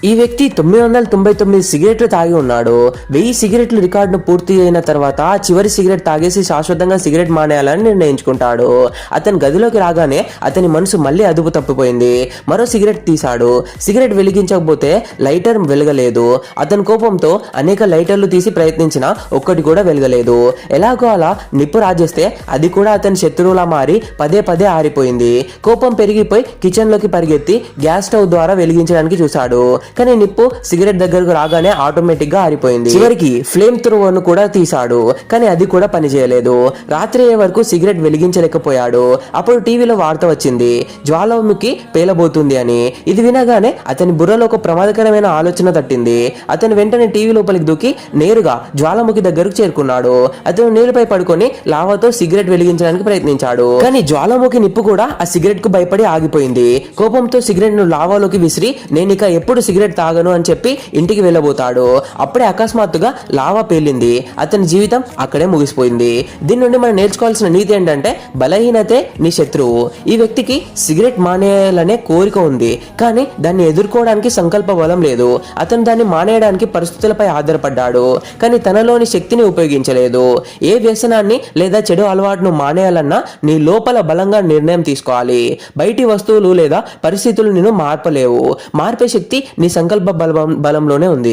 ఈ వ్యక్తి 999 సిగరెట్లు తాగి ఉన్నాడు. 1000 సిగరెట్లు రికార్డును పూర్తి అయిన తర్వాత చివరి సిగరెట్ తాగేసి శాశ్వతంగా సిగరెట్ మానేయాలని నిర్ణయించుకుంటాడు. అతని గదిలోకి రాగానే అతని మనసు మళ్ళీ అదుపు తప్పిపోయింది. మరో సిగరెట్ తీశాడు. సిగరెట్ వెలిగించకపోతే లైటర్ వెలగలేదు. అతని కోపంతో అనేక లైటర్లు తీసి ప్రయత్నించినా ఒక్కటి కూడా వెలగలేదు. ఎలాగో అలా నిప్పు రాజేస్తే అది కూడా అతని శత్రువులా మారి పదే పదే ఆరిపోయింది. కోపం పెరిగిపోయి కిచెన్ లోకి పరిగెత్తి గ్యాస్ స్టవ్ ద్వారా వెలిగించడానికి చూశాడు. కానీ నిప్పు సిగరెట్ దగ్గరకు రాగానే ఆటోమేటిక్ గా ఆరిపోయింది. చివరికి ఫ్లేమ్ థ్రోవర్ ను కూడా తీశాడు. కానీ అది కూడా పనిచేయలేదు. రాత్రి అయ్యే వరకు సిగరెట్ వెలిగించలేకపోయాడు. అప్పుడు టీవీలో వార్త వచ్చింది, జ్వాలాముఖి పేలబోతుంది అని. ఇది వినగానే అతని బుర్రలో ఒక ప్రమాదకరమైన ఆలోచన తట్టింది. అతను వెంటనే టీవీ లోపలికి దూకి నేరుగా జ్వాలాముఖి దగ్గరకు చేరుకున్నాడు. అతను నీళ్ళపై పడుకొని లావాతో సిగరెట్ వెలిగించడానికి ప్రయత్నించాడు. కానీ జ్వాలాముఖి నిప్పు కూడా ఆ సిగరెట్ కు భయపడి ఆగిపోయింది. కోపంతో సిగరెట్ ను లావాలోకి విసిరి నేనిక ఎప్పుడు సిగరెట్ తాగను అని చెప్పి ఇంటికి వెళ్ళబోతాడు. అప్పుడే అకస్మాత్తుగా లావా పేలింది. అతని జీవితం అక్కడే ముగిసిపోయింది. దీని నుండి మనం నేర్చుకోవాల్సిన నీతి ఏంటంటే బలహీనతే నీ శత్రువు. ఈ వ్యక్తికి సిగరెట్ మానేయాలనే కోరిక ఉంది, కానీ దాన్ని ఎదుర్కోవడానికి సంకల్ప బలం లేదు. అతను దాన్ని మానేయడానికి పరిస్థితులపై ఆధారపడ్డాడు, కానీ తనలోని శక్తిని ఉపయోగించలేదు. ఏ వ్యసనాన్ని లేదా చెడు అలవాటును మానేయాలన్నా నీ లోపల బలంగా నిర్ణయం తీసుకోవాలి. బయటి వస్తువులు లేదా పరిస్థితులు నిన్ను మార్పలేవు. మార్పే శక్తి నీ సంకల్ప బలంలోనే ఉంది.